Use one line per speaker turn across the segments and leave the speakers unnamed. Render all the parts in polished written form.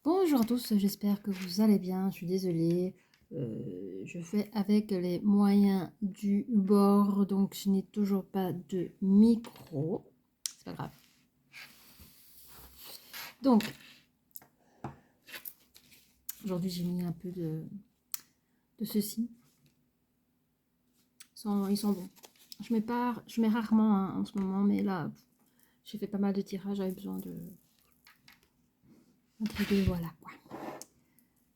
Bonjour à tous, j'espère que vous allez bien. Je suis désolée, je fais avec les moyens du bord, donc je n'ai toujours pas de micro. C'est pas grave. Donc, aujourd'hui j'ai mis un peu de ceci. Ils sont bons. Je mets rarement hein, en ce moment, mais là, j'ai fait pas mal de tirages, j'avais besoin de... Voilà quoi.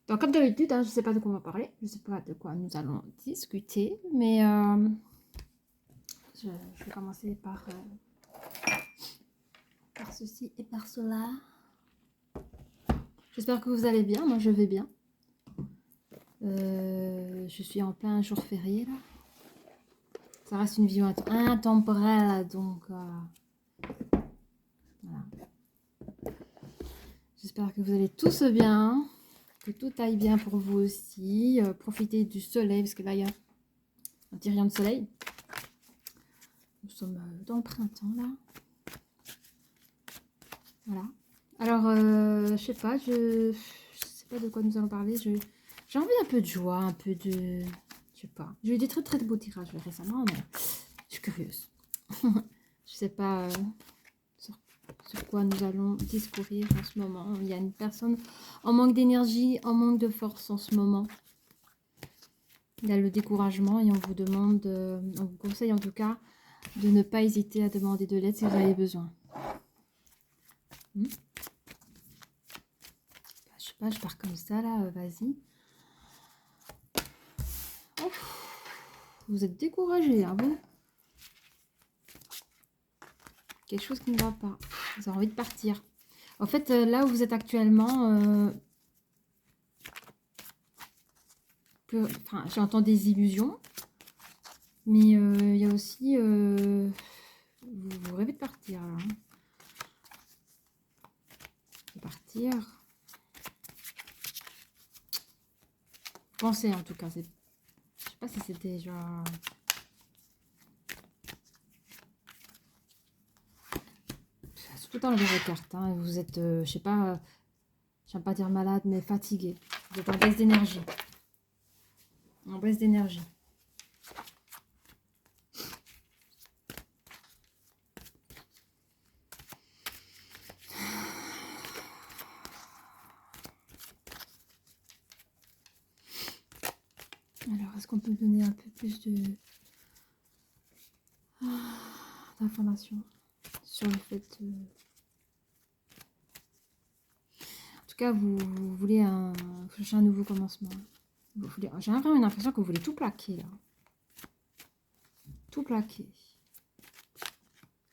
Donc, comme d'habitude, hein, je ne sais pas de quoi on va parler, je ne sais pas de quoi nous allons discuter, mais je vais commencer par ceci et par cela. J'espère que vous allez bien, moi je vais bien. Je suis en plein jour férié là. Ça reste une vidéo intemporelle, donc voilà. J'espère que vous allez tous bien, que tout aille bien pour vous aussi. Profitez du soleil, parce que là il y a un petit rayon de soleil. Nous sommes dans le printemps là. Voilà. Alors, je sais pas, je sais pas de quoi nous allons parler. J'ai envie d'un peu de joie, un peu de... Je sais pas. J'ai eu des très beaux tirages récemment, mais je suis curieuse. Je sais pas sur quoi nous allons discourir en ce moment. Il y a une personne en manque d'énergie, en manque de force en ce moment. Il y a le découragement et on vous demande, on vous conseille en tout cas, de ne pas hésiter à demander de l'aide si vous avez besoin. Je sais pas, je pars comme ça là, vas-y. Oh, vous êtes découragé, hein, vous? Quelque chose qui ne va pas. Vous avez envie de partir. En fait, là où vous êtes actuellement, enfin, j'entends des illusions, mais il y a aussi... vous rêvez de partir, là. Hein. De partir. Pensez, en tout cas. Je sais pas si c'était déjà... C'est tout le temps les cartes. Hein. Vous êtes, je sais pas, j'aime pas dire malade, mais fatigué. Vous êtes en baisse d'énergie. En baisse d'énergie. Alors, est-ce qu'on peut donner un peu plus d'informations sur le fait... En tout cas, vous voulez chercher un nouveau commencement. J'ai vraiment une impression que vous voulez tout plaquer, là. Tout plaquer.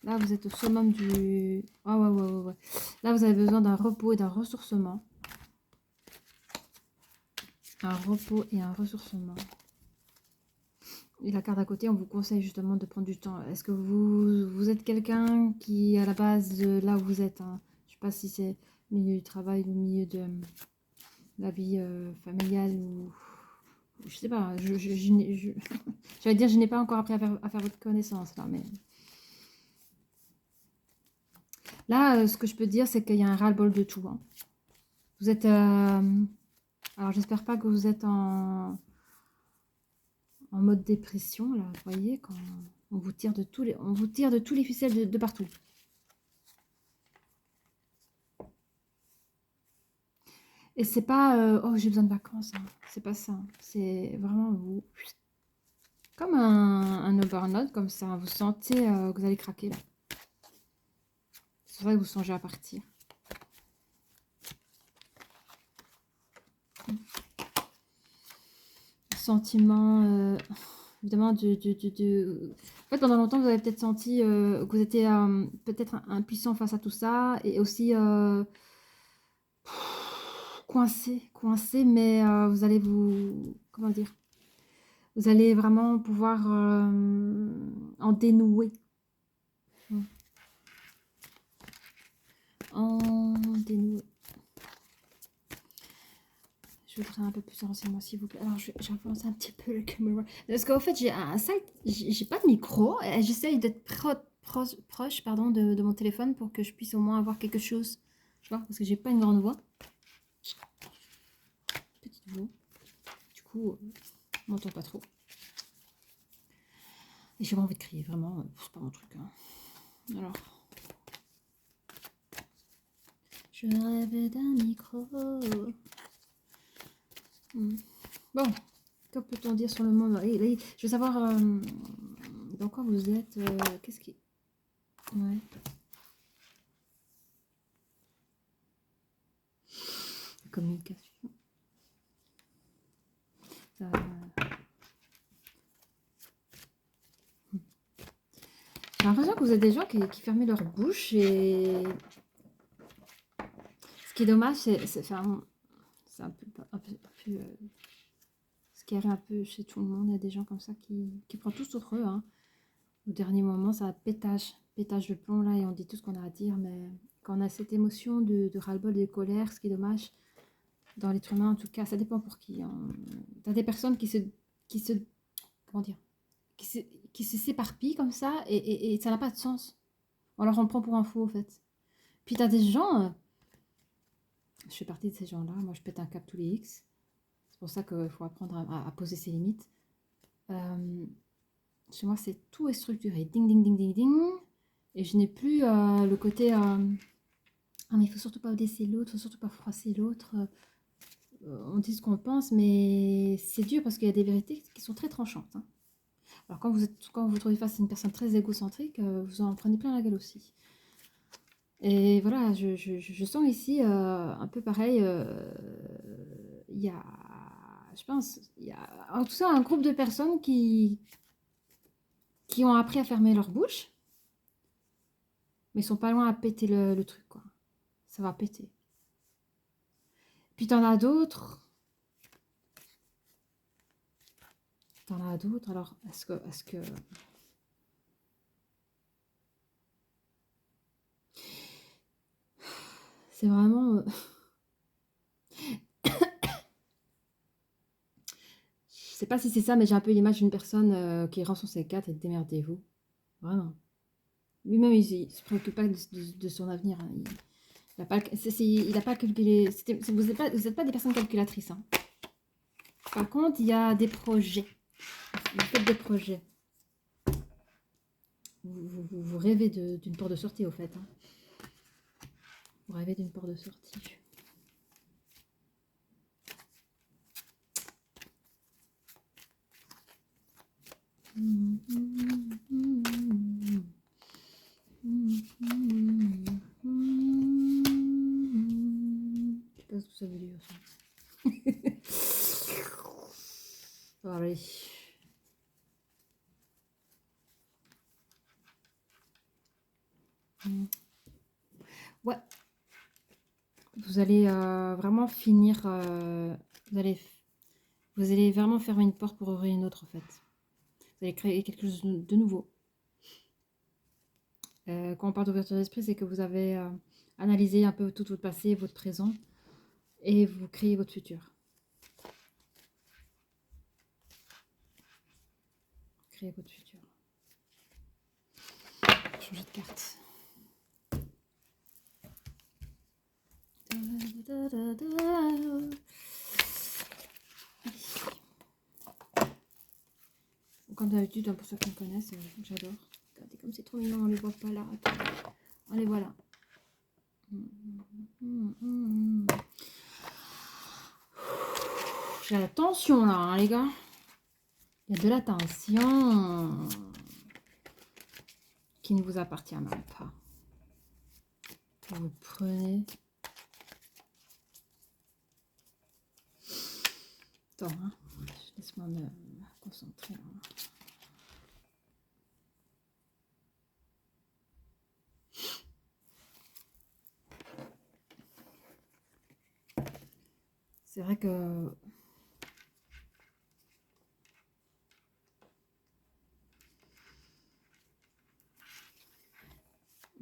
Là, vous êtes au summum du... Ah ouais. Là, vous avez besoin d'un repos et d'un ressourcement. Un repos et un ressourcement. Et la carte à côté, on vous conseille justement de prendre du temps. Est-ce que vous êtes quelqu'un qui, à la base de là où vous êtes, hein, je ne sais pas si c'est au milieu du travail ou au milieu de la vie familiale ou... Je sais pas, j'allais dire je n'ai pas encore appris à faire votre connaissance là, mais... Là, ce que je peux dire, c'est qu'il y a un ras-le-bol de tout. Hein. Vous êtes... alors, j'espère pas que vous êtes en mode dépression, là, vous voyez, quand on vous tire de tous les ficelles de partout. Et c'est pas, oh, j'ai besoin de vacances, hein. C'est pas ça. C'est vraiment vous... Comme un overnote, comme ça. Vous sentez que vous allez craquer, là. C'est vrai que vous songez à partir. Sentiment, évidemment, en fait, pendant longtemps, vous avez peut-être senti que vous étiez peut-être impuissant face à tout ça. Et aussi coincé, mais vous allez comment dire, vous allez vraiment pouvoir en dénouer. En dénouer. Je voudrais un peu plus de renseignements, s'il vous plaît. Alors, j'avance un petit peu le caméra. Parce qu'en fait, j'ai pas de micro. J'essaye d'être proche pardon, de mon téléphone pour que je puisse au moins avoir quelque chose. Tu vois, parce que j'ai pas une grande voix. coup, on m'entend pas trop. Et j'ai pas envie de crier, vraiment, c'est pas mon truc. Hein. Alors, je rêve d'un micro. Bon, que peut-on dire sur le moment? Je veux savoir dans quoi vous êtes. Qu'est-ce qui... Ouais. La communication. J'ai l'impression que vous êtes des gens qui fermaient leur bouche et... Ce qui est dommage, c'est un peu ce qui arrive un peu chez tout le monde. Il y a des gens comme ça qui prennent tout sur eux. Hein. Au dernier moment, ça pétage de plomb là et on dit tout ce qu'on a à dire. Mais quand on a cette émotion de ras-le-bol, de colère, ce qui est dommage, dans l'être humain en tout cas, ça dépend pour qui. Hein. T'as des personnes qui se comment dire, qui s'éparpillent comme ça et ça n'a pas de sens. Alors on le prend pour un fou en fait. Puis t'as des gens... je fais partie de ces gens-là. Moi, je pète un câble tous les X. C'est pour ça qu'il faut apprendre à poser ses limites. Chez moi, c'est tout est structuré. Ding, ding, ding, ding, ding. Et je n'ai plus le côté... ah, mais il faut surtout pas blesser l'autre, il faut surtout pas froisser l'autre. On dit ce qu'on pense, mais c'est dur parce qu'il y a des vérités qui sont très tranchantes. Hein. Alors, quand vous vous trouvez face à une personne très égocentrique, vous en prenez plein la gueule aussi. Et voilà, je sens ici un peu pareil. Il y a, je pense, il y a en tout ça un groupe de personnes qui ont appris à fermer leur bouche, mais ils sont pas loin à péter le truc, quoi. Ça va péter. Puis t'en as d'autres. Alors, est-ce que... C'est vraiment... Je sais pas si c'est ça, mais j'ai un peu l'image d'une personne qui rend son C4 et démerdez-vous. Vraiment. Lui-même, il se préoccupe pas de son avenir. Hein. Il n'a pas calculé... Vous n'êtes pas des personnes calculatrices. Hein. Par contre, il y a des projets. Vous faites des projets. Vous rêvez d'une porte de sortie, au fait. Hein. Vous rêvez d'une porte de sortie. Je sais pas ce que ça veut dire, ça. Allez. Ouais. Vous allez vraiment finir... vous allez vraiment fermer une porte pour ouvrir une autre, en fait. Vous allez créer quelque chose de nouveau. Quand on parle d'ouverture d'esprit, c'est que vous avez analysé un peu tout votre passé, votre présent, et vous créez votre futur. Créez votre futur. Changer de carte. Comme d'habitude, pour ceux qui me connaissent, j'adore. Regardez comme c'est trop mignon, on les voit pas là. Attendez. On les voit là. J'ai la tension là, hein, les gars. Il y a de la tension qui ne vous appartient même pas. Vous prenez. Attends, hein. Laisse-moi me concentrer. Hein. C'est vrai que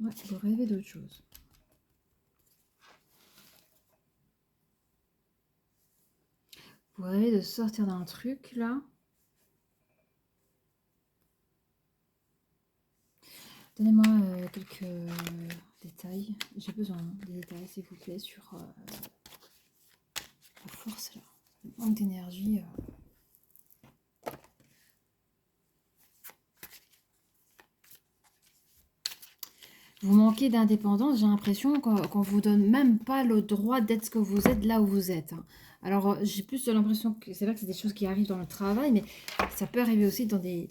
ouais, vous rêvez d'autre chose. Vous rêvez de sortir d'un truc là. Donnez-moi quelques détails. J'ai besoin des détails, s'il vous plaît, sur la force là. Le manque d'énergie. Vous manquez d'indépendance, j'ai l'impression qu'on vous donne même pas le droit d'être ce que vous êtes là où vous êtes. Hein. Alors, j'ai plus l'impression que c'est vrai que c'est des choses qui arrivent dans le travail, mais ça peut arriver aussi dans des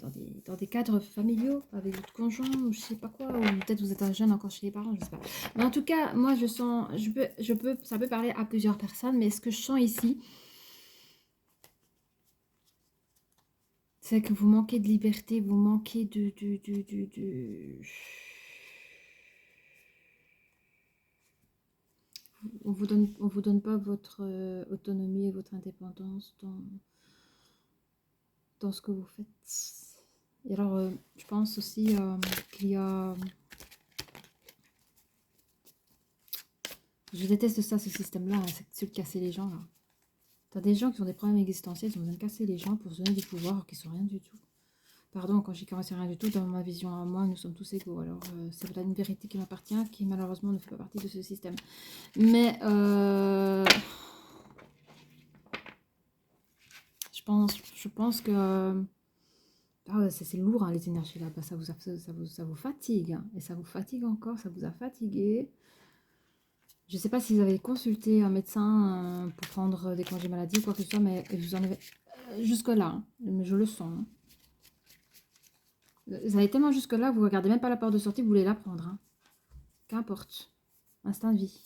cadres familiaux, avec votre conjoint, ou je sais pas quoi, ou peut-être vous êtes un jeune encore chez les parents, je sais pas. Mais en tout cas, moi, je sens, ça peut parler à plusieurs personnes, mais ce que je sens ici, c'est que vous manquez de liberté, vous manquez on vous donne pas votre autonomie et votre indépendance dans ce que vous faites. Et alors, je pense aussi qu'il y a... Je déteste ça, ce système-là, hein, c'est de casser les gens, là. T'as des gens qui ont des problèmes existentiels, ils ont besoin de casser les gens pour se donner du pouvoir, alors qu'ils sont rien du tout. Pardon, quand j'ai commencé rien du tout, dans ma vision à moi, nous sommes tous égaux. Alors, c'est peut-être une vérité qui m'appartient, qui malheureusement ne fait pas partie de ce système. Mais, je pense que... Ah ouais, c'est lourd, hein, les énergies là-bas, ça vous fatigue. Hein, et ça vous fatigue encore, ça vous a fatigué. Je ne sais pas si vous avez consulté un médecin pour prendre des congés maladie ou quoi que ce soit, mais vous en avez jusque-là, hein, mais je le sens. Hein. Vous allez tellement jusque-là, vous ne regardez même pas la porte de sortie, vous voulez la prendre. Hein. Qu'importe. Instinct de vie.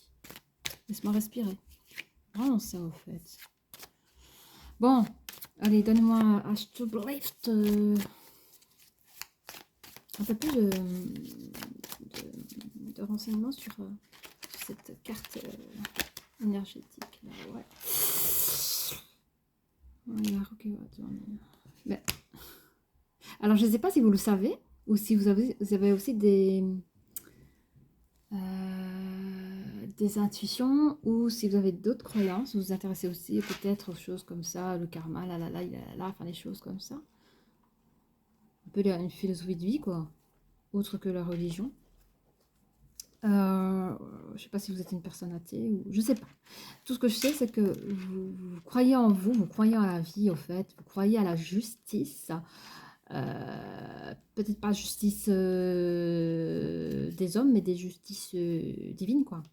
Laisse-moi respirer. Vraiment ça, au fait. Bon, allez, donne-moi un Lift. Un peu plus de renseignements sur cette carte énergétique. Là, ouais. Voilà, ok, mais... Alors, je ne sais pas si vous le savez, ou si vous avez aussi des intuitions, ou si vous avez d'autres croyances, vous vous intéressez aussi peut-être aux choses comme ça, le karma, enfin les choses comme ça. Un peu une philosophie de vie, quoi, autre que la religion. Je sais pas si vous êtes une personne athée ou je sais pas. Tout ce que je sais, c'est que vous croyez en vous, vous croyez en la vie, au fait, vous croyez à la justice. Peut-être pas justice des hommes, mais des justices divines, quoi.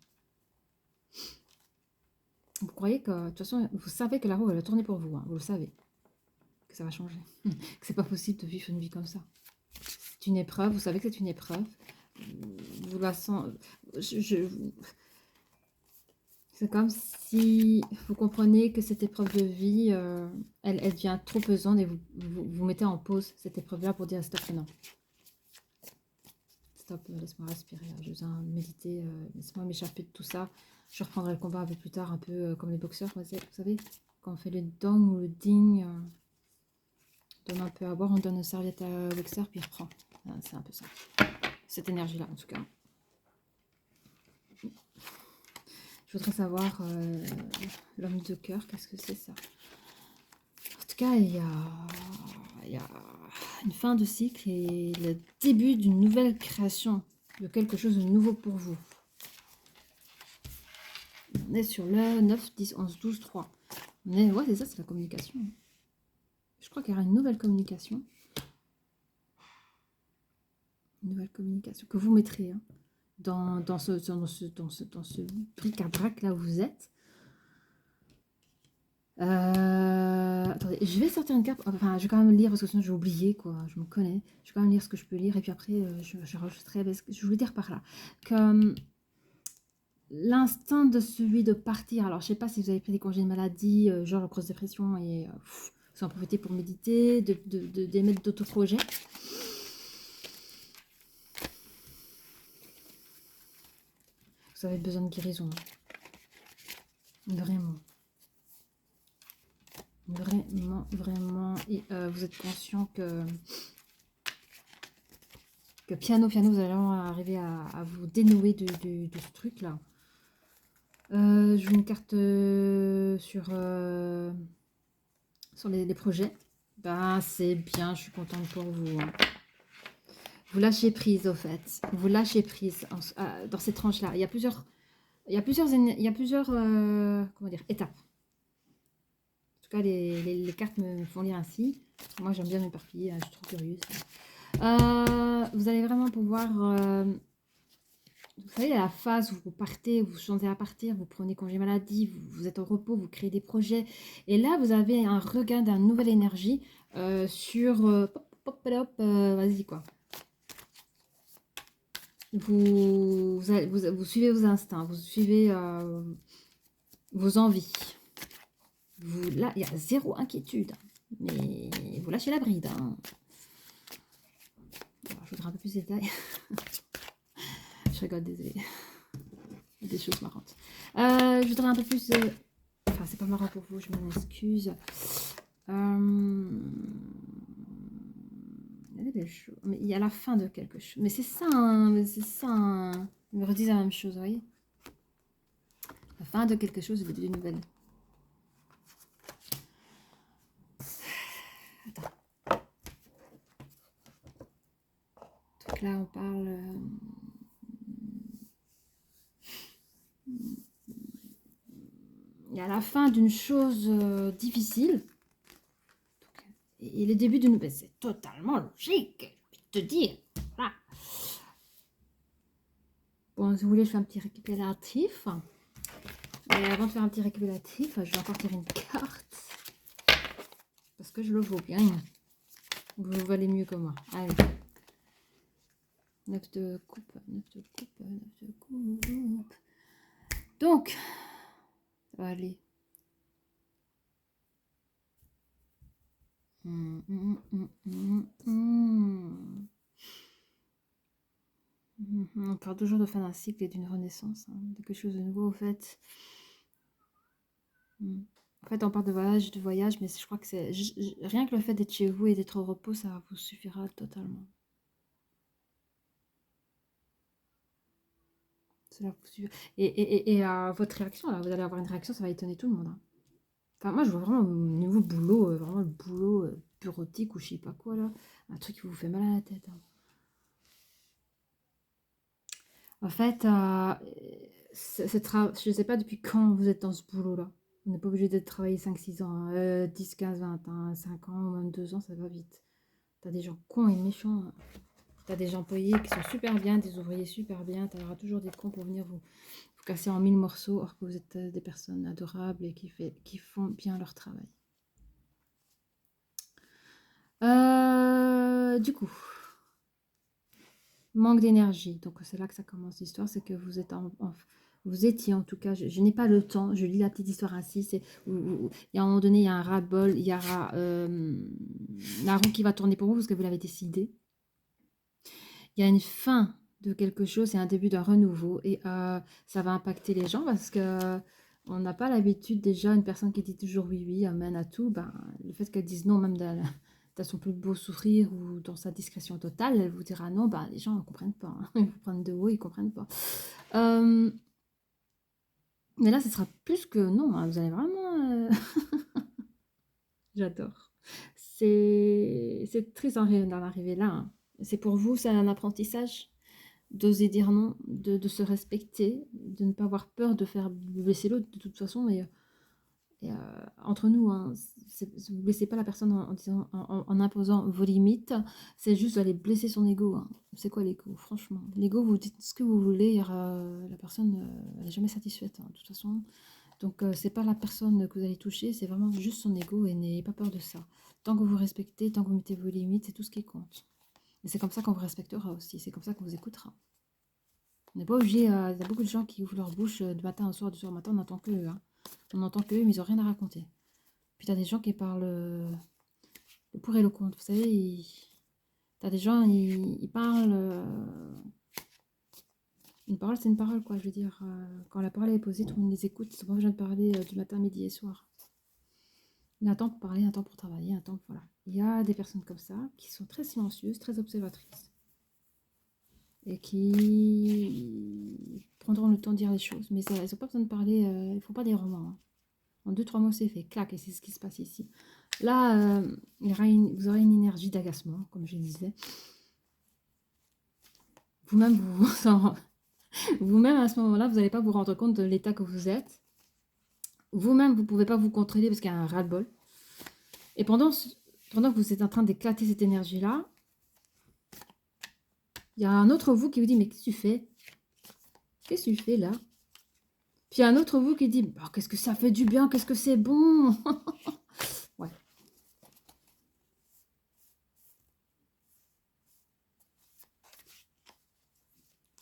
Vous croyez que, de toute façon, vous savez que la roue, elle va tourner pour vous, hein, vous le savez, que ça va changer, que c'est pas possible de vivre une vie comme ça. C'est une épreuve, vous savez que c'est une épreuve. Vous la sentez... C'est comme si vous comprenez que cette épreuve de vie, elle devient trop pesante et vous mettez en pause cette épreuve-là pour dire stop maintenant. Stop, laisse-moi respirer, je viens méditer, laisse-moi m'échapper de tout ça. Je reprendrai le combat un peu plus tard, un peu comme les boxeurs, vous savez, quand on fait le dong ou le ding, on donne un peu à boire, on donne une serviette à boxeur, puis il reprend. C'est un peu ça. Cette énergie-là, en tout cas. Je voudrais savoir, l'homme de cœur, qu'est-ce que c'est ça? En tout cas, il y a une fin de cycle et le début d'une nouvelle création, de quelque chose de nouveau pour vous. On est sur le 9, 10, 11, 12, 3. Ouais, c'est ça, c'est la communication. Je crois qu'il y aura une nouvelle communication. Une nouvelle communication que vous mettrez hein, dans ce bric-à-brac là où vous êtes. Attendez, je vais sortir une carte. Enfin, je vais quand même lire parce que sinon j'ai oublié quoi. Je me connais. Je vais quand même lire ce que je peux lire et puis après je rajouterai. Parce que je voulais dire par là que l'instinct de celui de partir. Alors, je sais pas si vous avez pris des congés de maladie, genre la grosse dépression et vous en profitez pour méditer, d'émettre d'autres projets. Vous avez besoin de guérison. Vraiment. Vraiment. Et vous êtes conscient que piano, vous allez vraiment arriver à vous dénouer de ce truc-là. Je joue une carte sur les projets. Ben, c'est bien, je suis contente pour vous. Hein. Vous lâchez prise, au fait. Vous lâchez prise dans cette tranche-là. Il y a plusieurs comment dire, étapes. En tout cas, les cartes me font lire ainsi. Moi, j'aime bien m'éparpiller. Je suis trop curieuse. Vous allez vraiment pouvoir Vous savez, à la phase où vous partez, vous changez à partir, vous prenez congé maladie, vous êtes au repos, vous créez des projets. Et là, vous avez un regain d'une nouvelle énergie sur... vas-y, quoi. Vous suivez vos instincts, vous suivez vos envies. Là, il y a zéro inquiétude. Mais vous lâchez la bride. Hein. Alors, je voudrais un peu plus de détails. Je rigole, désolé. Des choses marrantes. Je voudrais un peu plus... Enfin, c'est pas marrant pour vous, je m'en excuse. Il y a des belles choses. Mais il y a la fin de quelque chose. Mais c'est ça, hein, c'est ça. Hein. Ils me redisent la même chose, vous voyez. La fin de quelque chose, le début d'une nouvelle. Attends. Donc là, on parle... il y a la fin d'une chose difficile. Et le début d'une nouvelle. C'est totalement logique, je vais te dire. Voilà. Bon, si vous voulez, je fais un petit récapitulatif. Mais avant de faire un petit récapitulatif, je vais encore tirer une carte. Parce que je le vaux bien. Vous valez mieux que moi. Allez. 9 de coupe, 9 de coupe, 9 de coupe. Donc, ça va aller. On parle toujours de fin d'un cycle et d'une renaissance, hein, de quelque chose de nouveau, au fait. En fait, on parle de voyage, mais je crois que c'est rien que le fait d'être chez vous et d'être au repos, ça vous suffira totalement. Cela vous suffira. Et votre réaction, là, vous allez avoir une réaction, ça va étonner tout le monde. Hein. Enfin, moi, je vois vraiment au niveau boulot, vraiment le boulot bureautique ou je sais pas quoi, là. Un truc qui vous fait mal à la tête. Hein. En fait, je ne sais pas depuis quand vous êtes dans ce boulot-là. On n'est pas obligé d'être travaillé 5-6 ans, 10, 15, 20, hein, 5 ans, même 2 ans, ça va vite. T'as des gens cons et méchants. T'as des employés qui sont super bien, des ouvriers super bien. T'auras toujours des cons pour venir vous casser en 1000 morceaux, alors que vous êtes des personnes adorables et qui font bien leur travail. Du coup, manque d'énergie. Donc c'est là que ça commence l'histoire, c'est que vous êtes vous étiez en tout cas, je n'ai pas le temps, je lis la petite histoire ainsi, c'est il y a un moment donné, il y a un ras-le-bol, il y aura la roue qui va tourner pour vous parce que vous l'avez décidé. Il y a une fin de quelque chose et un début d'un renouveau et ça va impacter les gens parce que on n'a pas l'habitude déjà, une personne qui dit toujours oui, oui, amen à tout, ben, le fait qu'elle dise non, même dans son plus beau sourire ou dans sa discrétion totale, elle vous dira non, ben, les gens ne comprennent pas. Hein. Ils vous prennent de haut, ils ne comprennent pas. Mais là, ce sera plus que non. Hein. Vous allez vraiment... J'adore. C'est triste d'en arriver là. Hein. C'est pour vous, c'est un apprentissage d'oser dire non, de se respecter, de ne pas avoir peur de faire blesser l'autre de toute façon. Entre nous, hein, vous ne blessez pas la personne en imposant vos limites, c'est juste d'aller blesser son ego. Hein. C'est quoi l'ego, franchement? L'ego, vous dites ce que vous voulez, la personne elle n'est jamais satisfaite, hein, de toute façon. Donc, c'est pas la personne que vous allez toucher, c'est vraiment juste son ego et n'ayez pas peur de ça. Tant que vous respectez, tant que vous mettez vos limites, c'est tout ce qui compte. Et c'est comme ça qu'on vous respectera aussi, c'est comme ça qu'on vous écoutera. On n'est pas obligé, il y a beaucoup de gens qui ouvrent leur bouche du matin au soir, du soir au matin, on n'entend qu'eux. Hein. On n'entend qu'eux, mais ils n'ont rien à raconter. Puis t'as des gens qui parlent le pour et le contre. Vous savez, t'as des gens, ils parlent... une parole, c'est une parole, quoi. Je veux dire, quand la parole est posée, tout le monde les écoute. Ils n'ont pas besoin de parler du matin, midi et soir. Il y a un temps pour parler, un temps pour travailler, un temps pour... Voilà. Il y a des personnes comme ça qui sont très silencieuses, très observatrices. Et qui prendront le temps de dire les choses. Mais elles n'ont pas besoin de parler, il ne faut pas des romans. Hein. En 2-3 mots, c'est fait. Clac, et c'est ce qui se passe ici. Là, vous aurez une énergie d'agacement, comme je disais. Vous-même, vous-même à ce moment-là, vous n'allez pas vous rendre compte de l'état que vous êtes. Vous-même, vous ne pouvez pas vous contrôler parce qu'il y a un ras-le-bol. Et pendant que vous êtes en train d'éclater cette énergie-là, il y a un autre vous qui vous dit, mais qu'est-ce que tu fais? Qu'est-ce que tu fais là? Puis un autre vous qui dit, bah, qu'est-ce que ça fait du bien, qu'est-ce que c'est bon. Ouais.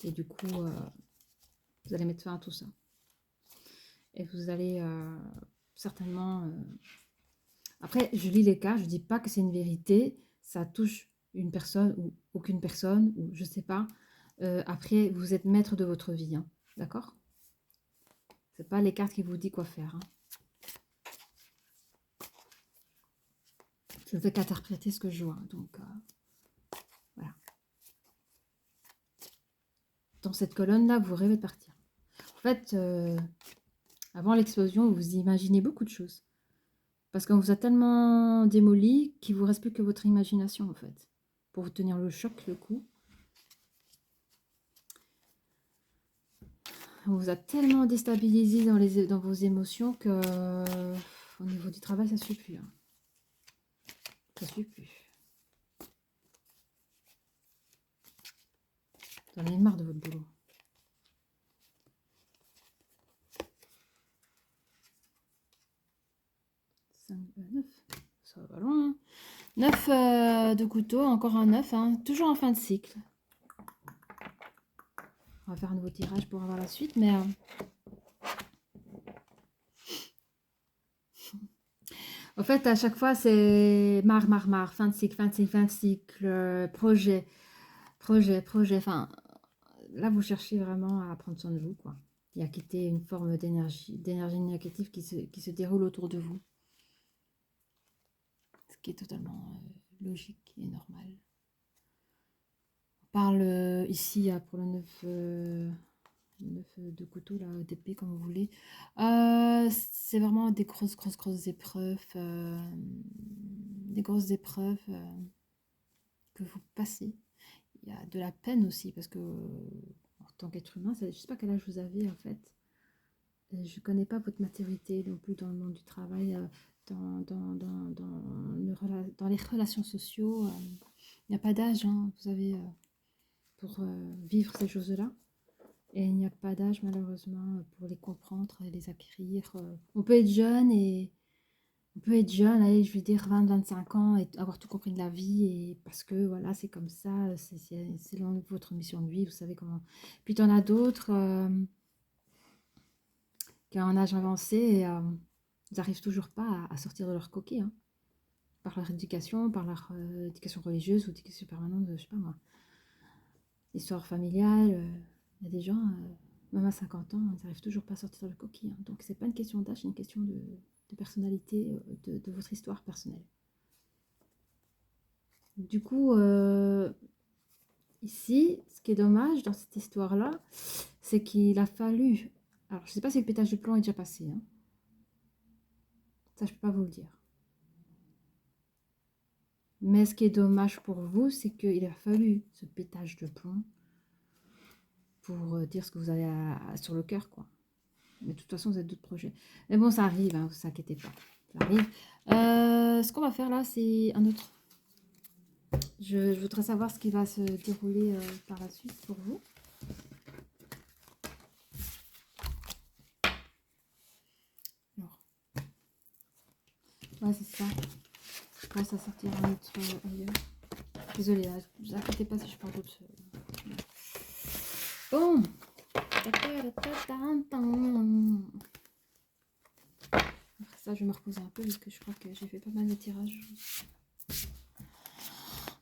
Et du coup, vous allez mettre fin à tout ça. Et vous allez certainement... Après, je lis les cas, je ne dis pas que c'est une vérité. Ça touche une personne ou aucune personne, ou je ne sais pas. Après, vous êtes maître de votre vie, hein, d'accord? C'est pas les cartes qui vous disent quoi faire. Hein. Je ne fais qu'interpréter ce que je vois. Donc, voilà. Dans cette colonne-là, vous rêvez de partir. En fait, avant l'explosion, vous imaginez beaucoup de choses. Parce qu'on vous a tellement démoli qu'il ne vous reste plus que votre imagination, en fait. Pour vous tenir le choc, le coup. On vous a tellement déstabilisé dans vos émotions que au niveau du travail, ça ne suit plus. Hein. Ça ne suit plus. Vous en avez marre de votre boulot. 5, 9. Ça va loin. Hein. 9 de couteau, encore un 9. Hein. Toujours en fin de cycle. On va faire un nouveau tirage pour avoir la suite, mais... En fait, à chaque fois, c'est marre, fin de cycle, projet, enfin, là, vous cherchez vraiment à prendre soin de vous, quoi. Et à quitter une forme d'énergie négative qui se déroule autour de vous. Ce qui est totalement logique et normal. On parle ici, pour le 9 de couteau, là, d'épée, comme vous voulez. C'est vraiment des grosses épreuves. Des grosses épreuves que vous passez. Il y a de la peine aussi, parce que en tant qu'être humain, je ne sais pas quel âge vous avez en fait. Je ne connais pas votre maturité non plus dans le monde du travail, dans les relations sociaux. Il n'y a pas d'âge, hein, vous avez pour vivre ces choses-là. Et il n'y a pas d'âge malheureusement pour les comprendre et les acquérir. On peut être jeune allez, je vais dire 20-25 ans et avoir tout compris de la vie et parce que voilà, c'est comme ça, c'est selon votre mission de vie, vous savez comment. Puis tu en as d'autres qui ont un âge avancé et ils n'arrivent toujours pas à sortir de leur coquille, hein, par leur éducation, par leur éducation religieuse ou éducation permanente, je sais pas moi, histoire familiale. Il y a des gens, même à 50 ans, ils n'arrivent toujours pas à sortir de leur coquille. Hein. Donc c'est pas une question d'âge, c'est une question de personnalité, de votre histoire personnelle. Du coup, ici, ce qui est dommage dans cette histoire-là, c'est qu'il a fallu... Alors, je ne sais pas si le pétage de plomb est déjà passé. Hein. Ça, je ne peux pas vous le dire. Mais ce qui est dommage pour vous, c'est qu'il a fallu ce pétage de plomb pour dire ce que vous avez sur le cœur, quoi. Mais de toute façon, vous avez d'autres projets. Mais bon, ça arrive, hein, ne vous inquiétez pas. Ça arrive. Ce qu'on va faire là, c'est un autre. Je voudrais savoir ce qui va se dérouler par la suite pour vous. Alors. Ouais, c'est ça. Je pense à sortir un autre ailleurs. Désolée, ne vous inquiétez pas si je parle d'autre. Bon. Après ça, je vais me reposer un peu parce que je crois que j'ai fait pas mal de tirages.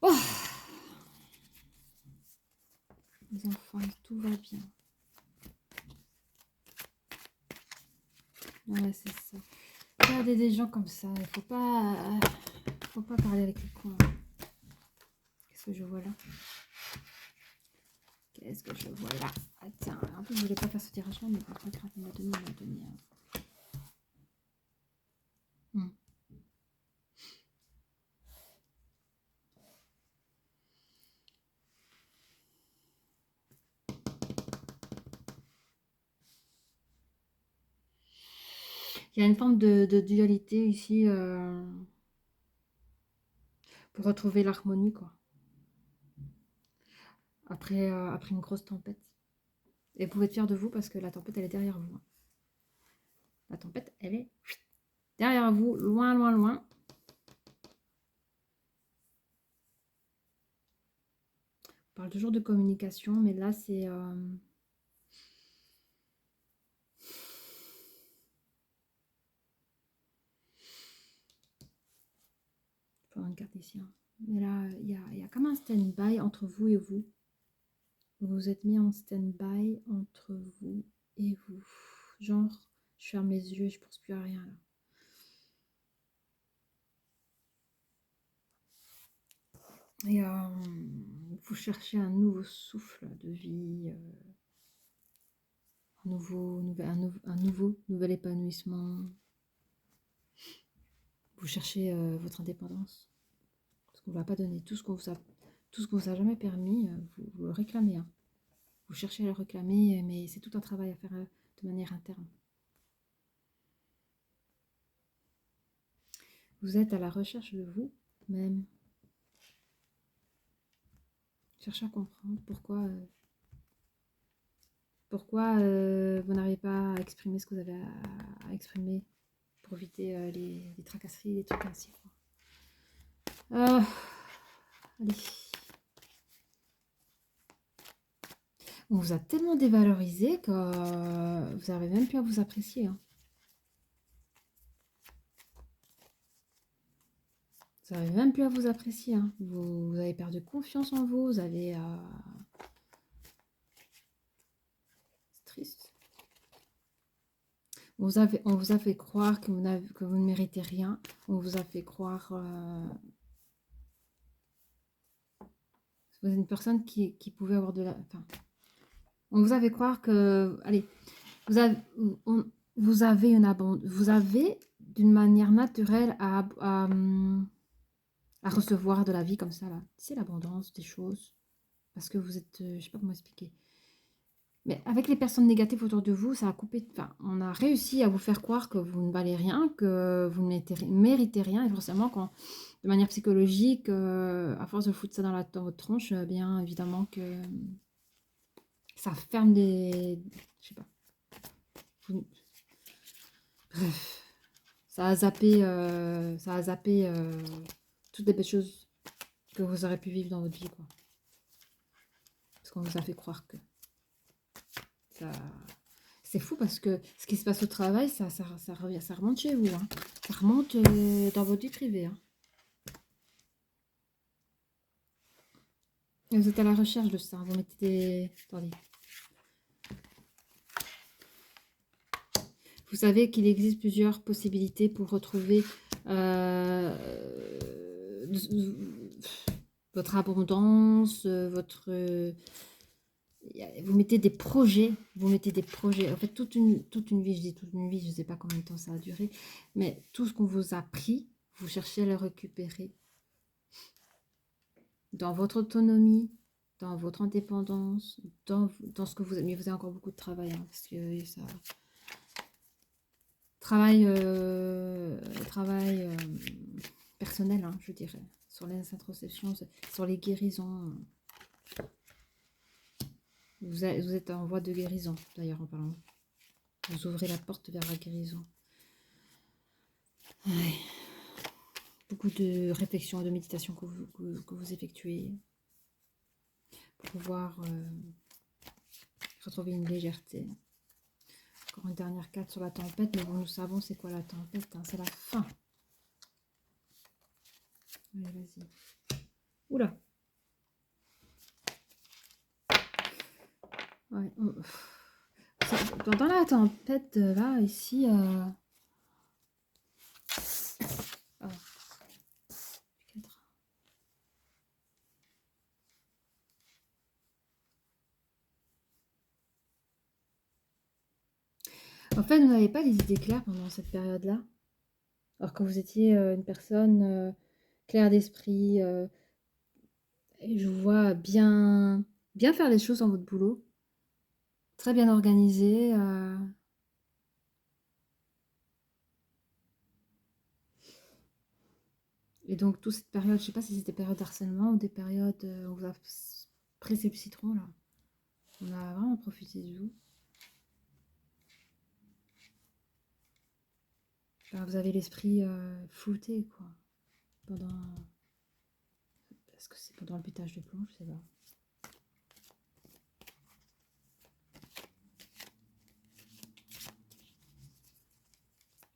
Oh, les enfants, tout va bien. Ouais, c'est ça. Regardez des gens comme ça. Il faut pas parler avec les cons. Qu'est-ce que je vois là? Qu'est-ce que je vois là? Ah, tiens, en plus, je voulais pas faire ce tirage-là, mais pas très grave, il m'a donné. Il y a une forme de dualité ici pour retrouver l'harmonie, quoi. Après une grosse tempête. Et vous pouvez être fiers de vous parce que la tempête, elle est derrière vous. Hein. La tempête, elle est derrière vous, loin, loin, loin. On parle toujours de communication, mais là, c'est... Faut une carte ici. Hein. Mais là, il y a comme un stand-by entre vous et vous. Vous vous êtes mis en stand-by entre vous et vous. Genre, je ferme les yeux et je pense plus à rien là. Et vous cherchez un nouveau souffle de vie, un nouvel épanouissement. Vous cherchez votre indépendance. Parce qu'on ne va pas donner tout ce qu'on vous a jamais permis, vous le réclamez. Hein. Vous cherchez à le réclamer, mais c'est tout un travail à faire de manière interne. Vous êtes à la recherche de vous-même. Cherchez à comprendre pourquoi vous n'arrivez pas à exprimer ce que vous avez à exprimer pour éviter les tracasseries, les trucs ainsi. Allez. On vous a tellement dévalorisé que vous n'arrivez même plus à vous apprécier. Hein. Vous n'arrivez même plus à vous apprécier. Hein. Vous avez perdu confiance en vous. Vous avez... C'est triste. On vous a fait croire que vous ne méritez rien. On vous a fait croire... vous êtes une personne qui pouvait avoir de la... Enfin, on vous a fait croire que... Allez, vous avez une abondance. Vous avez, d'une manière naturelle, à recevoir de la vie comme ça, là. C'est l'abondance des choses. Parce que vous êtes... je sais pas comment expliquer. Mais avec les personnes négatives autour de vous, ça a coupé... Enfin, on a réussi à vous faire croire que vous ne valez rien, que vous ne méritez rien. Et forcément, quand, de manière psychologique, à force de foutre ça dans votre tronche, bien évidemment que ça ferme des... Je sais pas. Bref. Ça a zappé toutes les belles choses que vous aurez pu vivre dans votre vie, quoi. Parce qu'on vous a fait croire que... Ça... C'est fou parce que ce qui se passe au travail, ça remonte chez vous. Hein. Ça remonte dans votre vie privée. Hein. Et vous êtes à la recherche de ça. Vous mettez des... Attendez. Vous savez qu'il existe plusieurs possibilités pour retrouver votre abondance, votre... vous mettez des projets, en fait toute une vie, je dis toute une vie, je ne sais pas combien de temps ça a duré, mais tout ce qu'on vous a pris, vous cherchez à le récupérer dans votre autonomie, dans votre indépendance, dans ce que vous avez. Mais vous avez encore beaucoup de travail, hein, parce que ça... Travail personnel, hein, je dirais, sur les introspections, sur les guérisons. Vous êtes en voie de guérison, d'ailleurs, en parlant. Vous ouvrez la porte vers la guérison. Ouais. Beaucoup de réflexion, de méditation que vous effectuez pour pouvoir retrouver une légèreté. Encore une dernière carte sur la tempête, mais bon, nous savons c'est quoi la tempête, hein, c'est la fin. Allez, vas-y. Oula. Ouais. Dans la tempête, là, ici... Oh. En fait, vous n'avez pas les idées claires pendant cette période-là. Alors que vous étiez une personne claire d'esprit, et je vous vois bien faire les choses dans votre boulot. Très bien organisé. Et donc, toute cette période, je ne sais pas si c'était des périodes d'harcèlement ou des périodes où vous avez pressé le citron, là. On a vraiment profité de vous. Enfin, vous avez l'esprit flouté, quoi. Est-ce que c'est pendant le pétage de plomb? Je sais pas.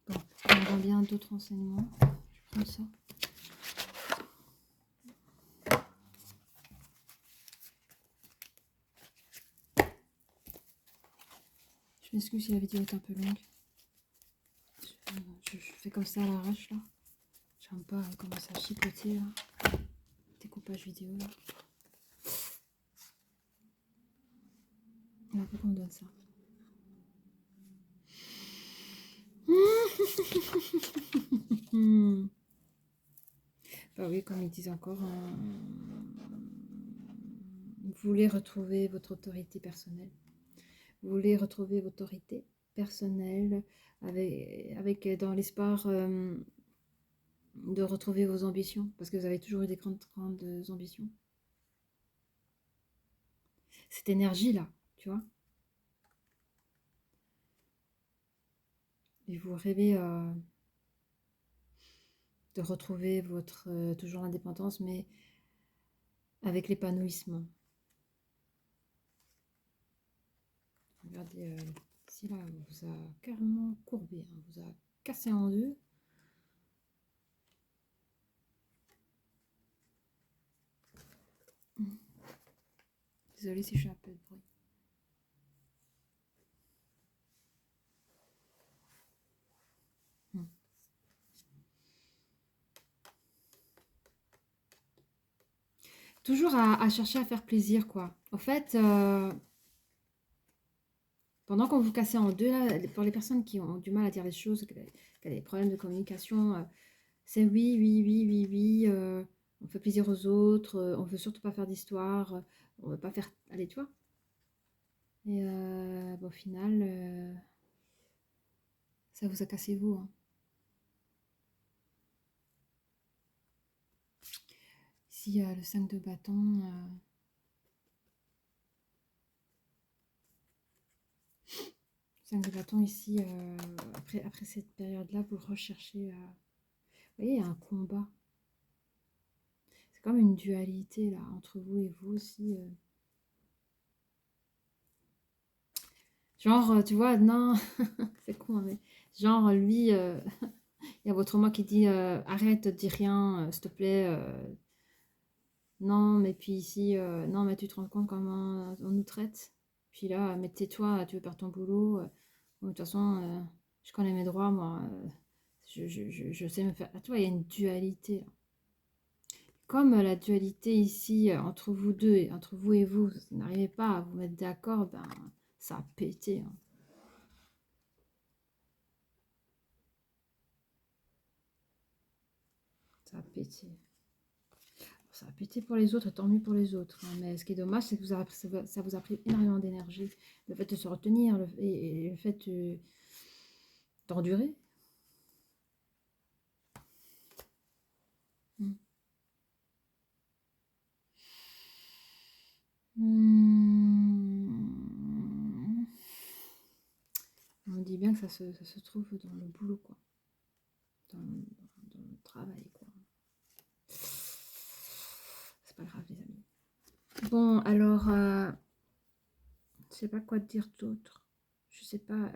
Bon, on rend bien d'autres renseignements. Je prends ça. Je m'excuse si la vidéo est un peu longue. Je fais comme ça à l'arrache là. J'aime pas commencer à chipoter là. Découpage vidéo là. Alors pourquoi on me donne ça? Bah oui, comme ils disent encore, vous voulez retrouver votre autorité personnelle. Vous voulez retrouver votre autorité personnelle avec dans l'espoir de retrouver vos ambitions, parce que vous avez toujours eu des grandes ambitions. Cette énergie-là, tu vois. Et vous rêvez de retrouver votre toujours l'indépendance, mais avec l'épanouissement. Regardez, ici là, on vous a carrément courbé, hein, on vous a cassé en deux. Désolée si je fais un peu de bruit. Toujours à chercher à faire plaisir, quoi. En fait, pendant qu'on vous cassez en deux, là, pour les personnes qui ont du mal à dire les choses, qui ont des problèmes de communication, c'est oui, oui, oui, oui, oui, on fait plaisir aux autres, on veut surtout pas faire d'histoire, on veut pas faire... Allez, tu vois. Et bon, au final, ça vous a cassé vous, hein. Ici, il y a le 5 de bâton. 5 de bâton ici, après cette période-là, vous recherchez... vous voyez, il y a un combat. C'est comme une dualité, là, entre vous et vous aussi. Genre, tu vois, non, c'est con, mais genre, lui, il y a votre moi qui dit arrête, dis rien, s'il te plaît. Non, mais puis ici, non, mais tu te rends compte comment on nous traite. Puis là, mais tais-toi, tu veux perdre ton boulot. De toute façon, je connais mes droits, moi. Je sais me faire. Ah, tu vois, il y a une dualité là. Comme la dualité ici entre vous deux, et entre vous et vous, vous n'arrivez pas à vous mettre d'accord, ben ça a pété, hein. Ça a pété. Ça a pété pour les autres, tant mieux pour les autres, hein. Mais ce qui est dommage, c'est que ça vous a pris énormément d'énergie. Le fait de se retenir et le fait d'endurer. Mm. Mm. On dit bien que ça se trouve dans le boulot, quoi. Dans le travail, quoi. C'est pas grave, les amis. Bon, alors, je sais pas quoi te dire d'autre. Je sais pas.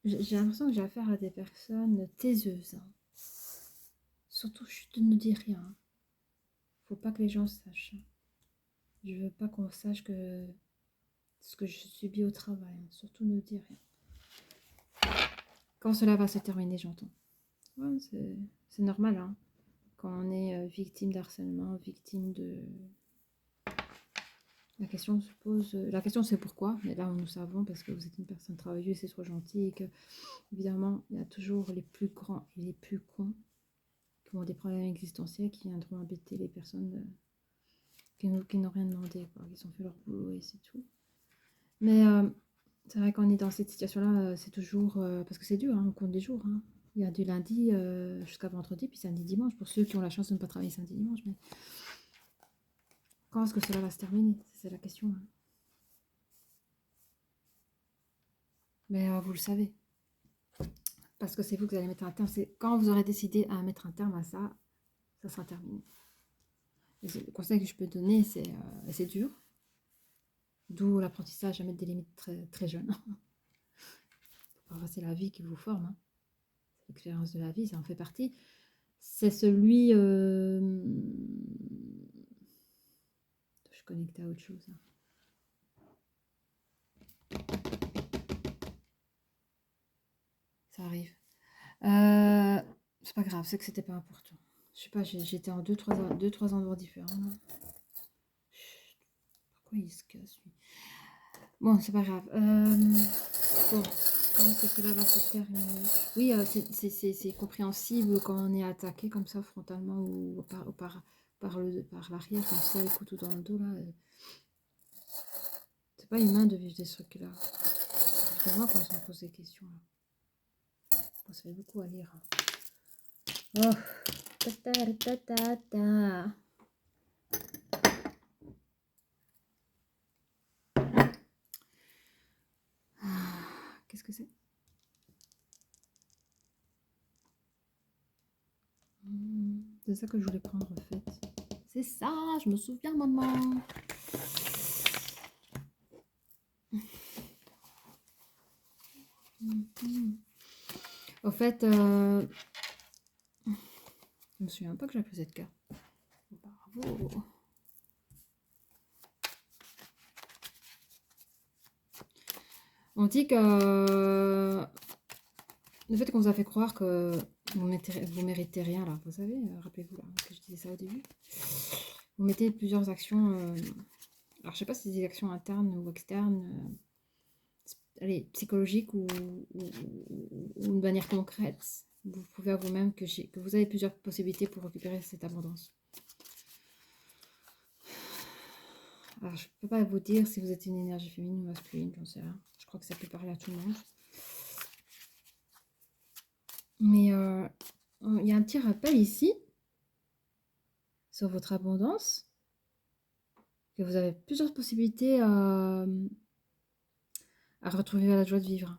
J'ai l'impression que j'ai affaire à des personnes taiseuses, hein. Surtout, je ne dis rien. Faut pas que les gens sachent. Je veux pas qu'on sache que ce que je subis au travail, hein. Surtout ne dis rien. Quand cela va se terminer, j'entends. Ouais, c'est normal, hein. Quand on est victime d'harcèlement, victime de... La question se pose... La question c'est pourquoi, mais là nous savons parce que vous êtes une personne travailleuse, c'est trop gentil et que, évidemment, il y a toujours les plus grands et les plus cons qui ont des problèmes existentiels qui viendront embêter les personnes qui n'ont rien demandé, quoi, qui ont fait leur boulot et c'est tout. Mais c'est vrai qu'on est dans cette situation-là, c'est toujours... parce que c'est dur, hein, on compte des jours, hein. Il y a du lundi jusqu'à vendredi, puis samedi, dimanche, pour ceux qui ont la chance de ne pas travailler samedi, dimanche. Mais quand est-ce que cela va se terminer? C'est la question, hein. Mais vous le savez. Parce que c'est vous qui allez mettre un terme. Quand vous aurez décidé à mettre un terme à ça, ça sera terminé. Et le conseil que je peux donner, c'est dur. D'où l'apprentissage à mettre des limites très, très jeunes. Parfois, c'est la vie qui vous forme. Hein. L'expérience de la vie, ça en fait partie. C'est celui... Je suis connectée à autre chose. Ça arrive. C'est pas grave, c'est que c'était pas important. Je sais pas, j'étais en deux, trois endroits différents. Là. Pourquoi il se casse, lui? Bon, c'est pas grave. Bon, comment est-ce que cela va se terminer? Oui, c'est compréhensible quand on est attaqué comme ça frontalement ou par l'arrière, comme ça, les couteaux dans le dos, là. C'est pas humain de vivre des trucs là. Évidemment qu'on se pose des questions là. Bon, ça fait beaucoup à lire. Oh. Ta ta ta ta ta. Qu'est-ce que c'est? C'est ça que je voulais prendre en fait. C'est ça, je me souviens maman. Au fait, je me souviens pas que j'avais pris cette carte. Bravo. On dit que le fait qu'on vous a fait croire que vous méritez rien là, vous savez, rappelez-vous là, que je disais ça au début. Vous mettez plusieurs actions, alors je sais pas si c'est des actions internes ou externes, allez, psychologiques ou de manière concrète. Vous pouvez à vous-même que vous avez plusieurs possibilités pour récupérer cette abondance. Alors je peux pas vous dire si vous êtes une énergie féminine ou masculine, j'en sais rien. Je crois que ça peut parler à tout le monde. Mais il y a un petit rappel ici sur votre abondance, que vous avez plusieurs possibilités à retrouver la joie de vivre.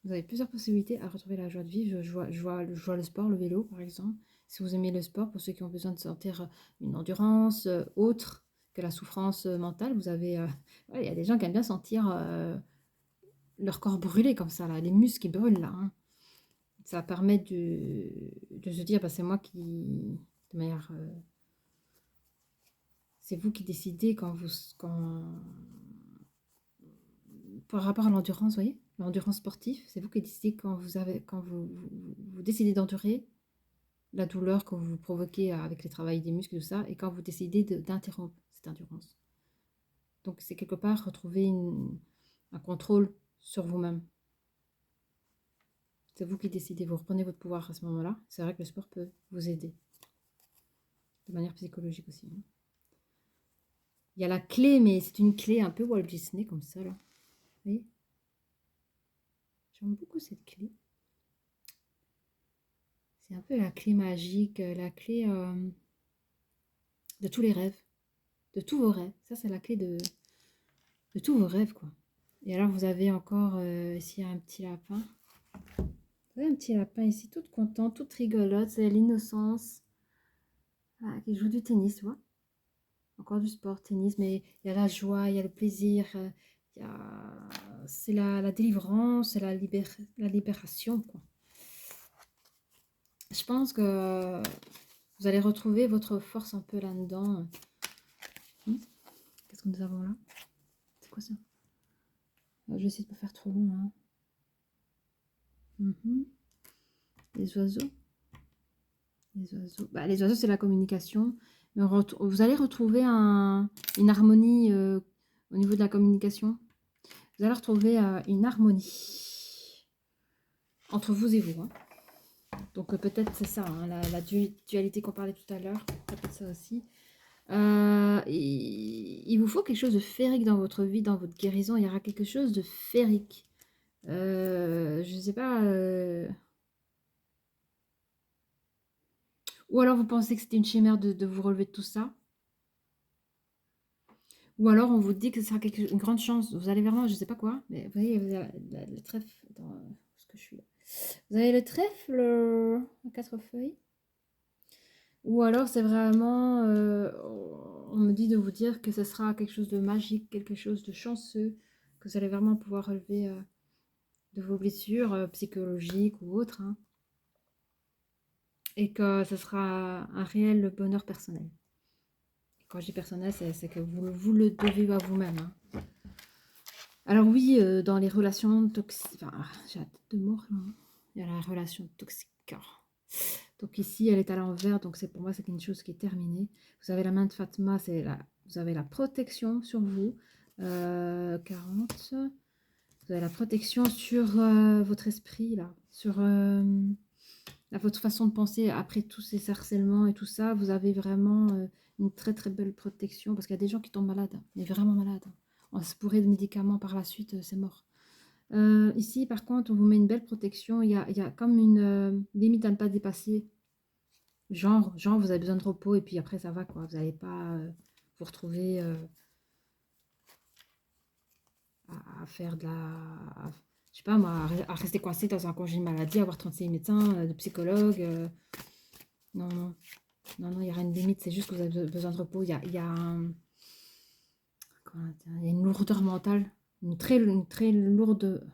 Vous avez plusieurs possibilités à retrouver la joie de vivre. Je vois le sport, le vélo par exemple. Si vous aimez le sport, pour ceux qui ont besoin de sentir une endurance autre que la souffrance mentale, vous avez... il y a des gens qui aiment bien sentir leur corps brûler comme ça, là, les muscles qui brûlent là. Hein. Ça permet de se dire, bah, c'est moi qui... De manière... c'est vous qui décidez par rapport à l'endurance, vous voyez, l'endurance sportive, c'est vous qui décidez quand vous décidez d'endurer la douleur que vous provoquez avec les travails des muscles et tout ça, et quand vous décidez d'interrompre cette endurance. Donc c'est quelque part retrouver un contrôle sur vous-même. C'est vous qui décidez, vous reprenez votre pouvoir à ce moment-là. C'est vrai que le sport peut vous aider, de manière psychologique aussi. Hein. Il y a la clé, mais c'est une clé un peu Walt Disney comme ça, là. Vous voyez ? J'aime beaucoup cette clé. C'est un peu la clé magique, la clé de tous les rêves, de tous vos rêves. Ça, c'est la clé de tous vos rêves, quoi. Et alors, vous avez encore ici un petit lapin. Vous avez un petit lapin ici, toute contente, toute rigolote. C'est l'innocence. Ah, qui joue du tennis, tu vois. Encore du sport, tennis, mais il y a la joie, il y a le plaisir, c'est la délivrance, c'est la libération, quoi. Je pense que vous allez retrouver votre force un peu là-dedans. Qu'est-ce que nous avons là? C'est quoi ça? Je vais essayer de ne pas faire trop long. Hein. Les oiseaux. Les oiseaux. Bah, les oiseaux, c'est la communication. Mais vous allez retrouver une harmonie au niveau de la communication. Vous allez retrouver une harmonie entre vous et vous. Hein. Donc peut-être c'est ça, hein, la dualité qu'on parlait tout à l'heure. Peut-être ça aussi. Il vous faut quelque chose de féerique dans votre vie, dans votre guérison. Il y aura quelque chose de féerique. Je ne sais pas... Ou alors vous pensez que c'était une chimère de vous relever de tout ça. Ou alors on vous dit que ce sera une grande chance. Vous allez vraiment, je sais pas quoi, mais vous voyez, vous avez le trèfle. Attends, où est-ce que je suis là? Vous avez le trèfle à 4 feuilles. Ou alors c'est vraiment, on me dit de vous dire que ce sera quelque chose de magique, quelque chose de chanceux, que vous allez vraiment pouvoir relever de vos blessures psychologiques ou autres, hein, et que ce sera un réel bonheur personnel. Et quand je dis personnel, c'est que vous le devez à vous-même. Hein. Alors oui, dans les relations toxiques, enfin, j'ai la tête de mort là. Hein. Il y a la relation toxique. Donc ici, elle est à l'envers, donc c'est pour moi, c'est une chose qui est terminée. Vous avez la main de Fatma, vous avez la protection sur vous. 40. Vous avez la protection sur votre esprit, là. Sur votre façon de penser après tous ces harcèlements et tout ça. Vous avez vraiment une très très belle protection parce qu'il y a des gens qui tombent malades, mais vraiment malades. On se pourrait de médicaments par la suite, c'est mort. Ici, par contre, on vous met une belle protection. Il y a comme une limite à ne pas dépasser. Genre, vous avez besoin de repos et puis après, ça va, quoi. Vous n'allez pas vous retrouver à faire de la... je sais pas, moi, à rester coincé dans un congé de maladie, avoir 36 médecins, de psychologues. Non, non. Non, non, il n'y a rien de limite. C'est juste que vous avez besoin de repos. Il y a une lourdeur mentale. Une très lourde...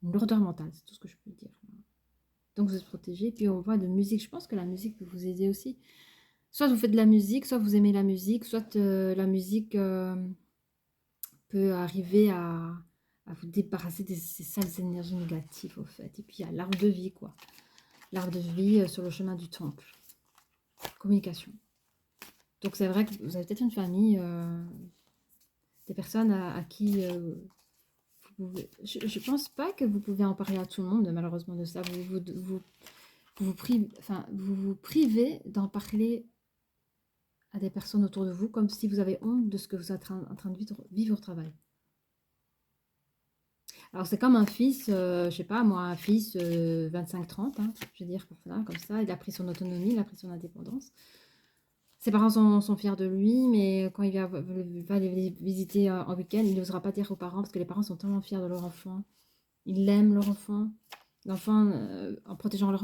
Une lourdeur mentale, c'est tout ce que je peux dire. Donc vous êtes protégé. Puis on voit de musique. Je pense que la musique peut vous aider aussi. Soit vous faites de la musique, soit vous aimez la musique, soit la musique peut arriver à vous débarrasser de ces sales énergies négatives, au fait. Et puis il y a l'arbre de vie, quoi. L'arbre de vie sur le chemin du temple. Communication. Donc c'est vrai que vous avez peut-être une famille, des personnes à qui vous pouvez... Je ne pense pas que vous pouvez en parler à tout le monde, malheureusement, de ça. Vous vous privez d'en parler à des personnes autour de vous, comme si vous avez honte de ce que vous êtes en train de vivre au travail. Alors c'est comme un fils, je sais pas moi, un fils 25-30, hein, je veux dire comme ça, il a pris son autonomie, il a pris son indépendance. Ses parents sont fiers de lui, mais quand il va les visiter en week-end, il n'osera pas dire aux parents, parce que les parents sont tellement fiers de leur enfant. Ils l'aiment, leur enfant. L'enfant, ils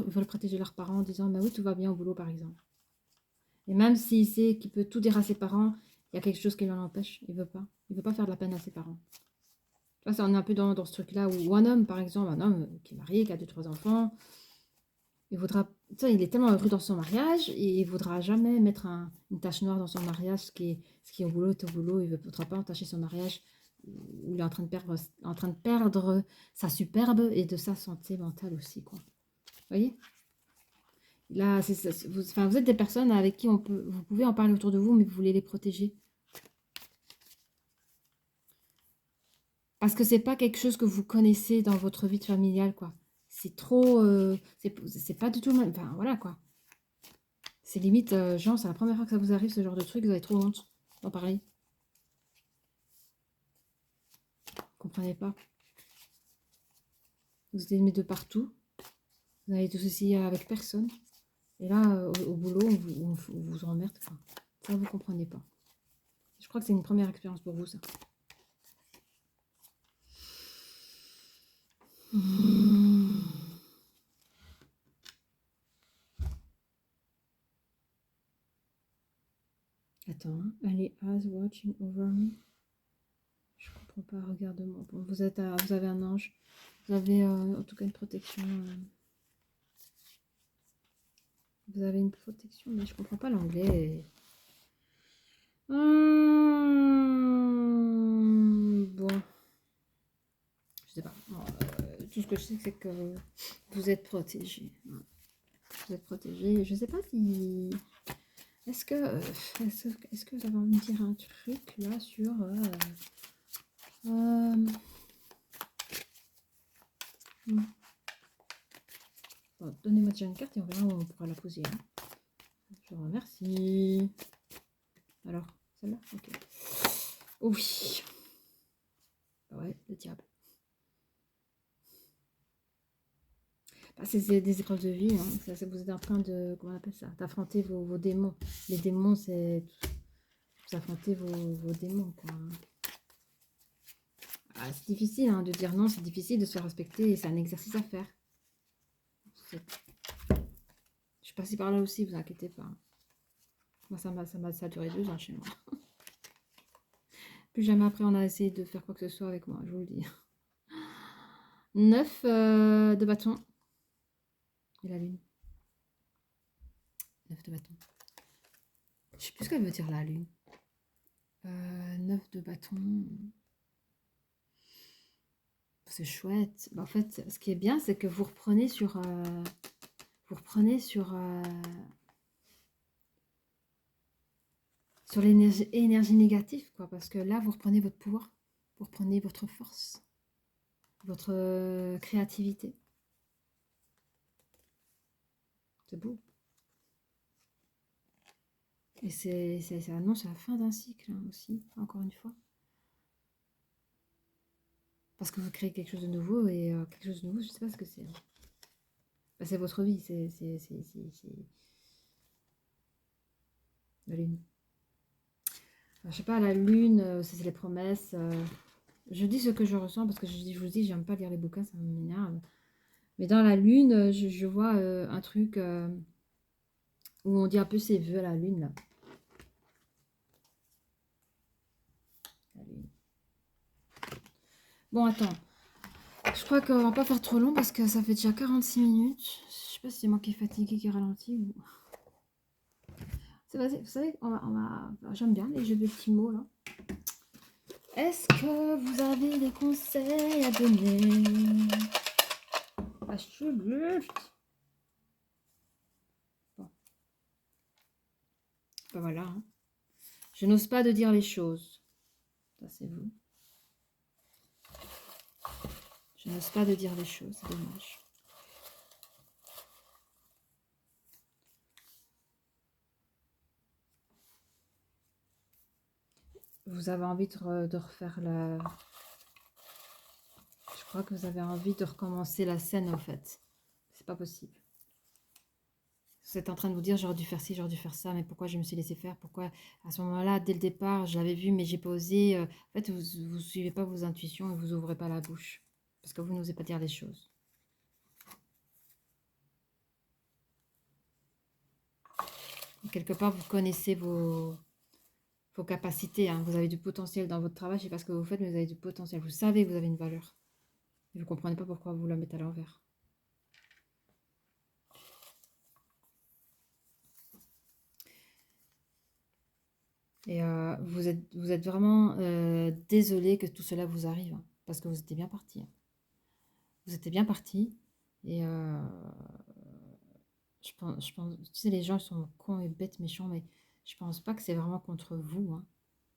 veulent protéger leurs parents en disant, bah oui, tout va bien au boulot, par exemple. Et même s'il sait qu'il peut tout dire à ses parents, il y a quelque chose qui l'en empêche. Il veut pas. Il veut pas faire de la peine à ses parents. Tu vois, on est un peu dans ce truc-là où un homme, par exemple, un homme qui est marié, qui a 2-3 enfants, il voudra, tu sais, il est tellement heureux dans son mariage et il voudra jamais mettre une tache noire dans son mariage, ce qui est au boulot est au boulot. Il ne voudra pas entacher son mariage où il est en train de perdre sa superbe et de sa santé mentale aussi, quoi. Vous voyez? Là, vous êtes des personnes avec qui vous pouvez en parler autour de vous, mais vous voulez les protéger. Parce que c'est pas quelque chose que vous connaissez dans votre vie familiale, quoi. C'est trop... c'est pas du tout le même... Enfin, voilà, quoi. C'est limite, genre, c'est la première fois que ça vous arrive, ce genre de truc, vous avez trop honte d'en parler. Vous comprenez pas. Vous êtes aimés de partout. Vous n'avez tout ceci avec personne. Et là, au boulot, on vous emmerde. Enfin, ça, vous comprenez pas. Je crois que c'est une première expérience pour vous, ça. Attends, hein. Ali has watching over me. Je comprends pas, regarde-moi. Bon, vous avez un ange. Vous avez en tout cas une protection. Vous avez une protection, mais je comprends pas l'anglais. Bon. Je sais pas. Bon, tout ce que je sais, c'est que vous êtes protégé. Vous êtes protégé. Je sais pas si... Est-ce que vous avez envie de me dire un truc là sur... Bon, donnez-moi déjà une carte et on verra où on pourra la poser. Hein. Je vous remercie. Alors, celle-là? Ok. Oh oui. Bah ouais, le diable. Bah, c'est des épreuves de vie. Hein. Vous êtes en train de... Comment on appelle ça? D'affronter vos démons. Les démons, c'est Vous affrontez vos démons, quoi. Ah, c'est difficile hein, de dire non, c'est difficile de se faire respecter et c'est un exercice à faire. Je suis passée par là aussi, vous inquiétez pas. Moi, ça a duré 2 ans chez moi. Plus jamais après, on a essayé de faire quoi que ce soit avec moi, je vous le dis. 9 de bâton. Et la lune. 9 de bâton. Je sais plus ce qu'elle veut dire, la lune. 9 de bâton. C'est chouette. Bah, en fait, ce qui est bien, c'est que vous reprenez sur... sur l'énergie négative, quoi. Parce que là, vous reprenez votre pouvoir. Vous reprenez votre force. Votre créativité. C'est beau. Et ça annonce la fin d'un cycle hein, aussi, encore une fois. Parce que vous créez quelque chose de nouveau et quelque chose de nouveau, je ne sais pas ce que c'est. Bah, c'est votre vie, c'est la lune. Alors, je sais pas, la lune, c'est les promesses. Je dis ce que je ressens parce que je vous dis, j'aime pas lire les bouquins, ça m'énerve. Mais dans la lune, je vois un truc où on dit un peu ses vœux à la lune, là. La lune. Bon, attends. Je crois qu'on va pas faire trop long parce que ça fait déjà 46 minutes. Je sais pas si c'est moi qui est fatiguée, qui ralentit ou... Vous savez, j'aime bien les jeux de petits mots, là. Est-ce que vous avez des conseils à donner? Ah, je bon. Ben voilà. Hein. Je n'ose pas de dire les choses. Ça, c'est vous. Je n'ose pas de dire les choses, c'est dommage. Vous avez envie de refaire la... Je crois que vous avez envie de recommencer la scène, en fait. C'est pas possible. Vous êtes en train de vous dire, j'aurais dû faire ci, j'aurais dû faire ça, mais pourquoi je me suis laissé faire? Pourquoi, à ce moment-là, dès le départ, je l'avais vu, mais j'ai pas osé. En fait, vous ne suivez pas vos intuitions et vous ouvrez pas la bouche. Parce que vous n'osez pas dire les choses. Et quelque part, vous connaissez vos capacités. Hein. Vous avez du potentiel dans votre travail. Je ne sais pas ce que vous faites, mais vous avez du potentiel. Vous savez que vous avez une valeur. Et vous ne comprenez pas pourquoi vous la mettez à l'envers. Et vous êtes vraiment désolé que tout cela vous arrive. Hein, parce que vous étiez bien parti. Hein. Vous étiez bien parti. Et je pense, tu sais, les gens ils sont cons et bêtes, méchants, mais je pense pas que c'est vraiment contre vous. Hein.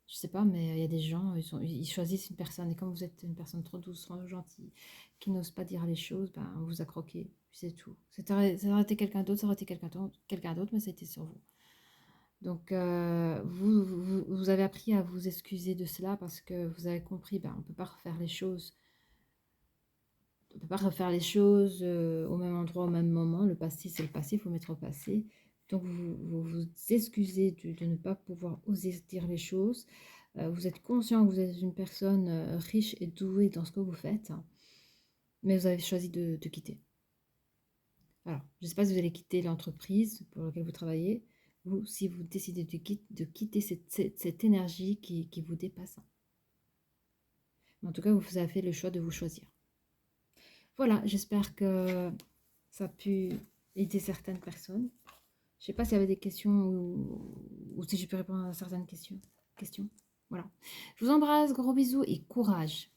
Je sais pas, mais il y a des gens, ils choisissent une personne. Et comme vous êtes une personne trop douce, trop gentille, qui n'ose pas dire les choses, ben, on vous a croqué. Puis c'est tout. Ça aurait été quelqu'un d'autre, ça aurait été quelqu'un d'autre, mais c'était sur vous. Donc, vous avez appris à vous excuser de cela parce que vous avez compris, ben, on ne peut pas refaire les choses. On ne peut pas refaire les choses au même endroit, au même moment. Le passé, c'est le passé, il faut mettre au passé. Donc, vous excusez de ne pas pouvoir oser dire les choses. Vous êtes conscient que vous êtes une personne riche et douée dans ce que vous faites. Mais vous avez choisi de quitter. Alors, je ne sais pas si vous allez quitter l'entreprise pour laquelle vous travaillez ou si vous décidez de quitter cette énergie qui vous dépasse. Mais en tout cas, vous avez fait le choix de vous choisir. Voilà, j'espère que ça a pu aider certaines personnes. Je ne sais pas s'il y avait des questions ou si j'ai pu répondre à certaines questions. Voilà. Je vous embrasse, gros bisous et courage.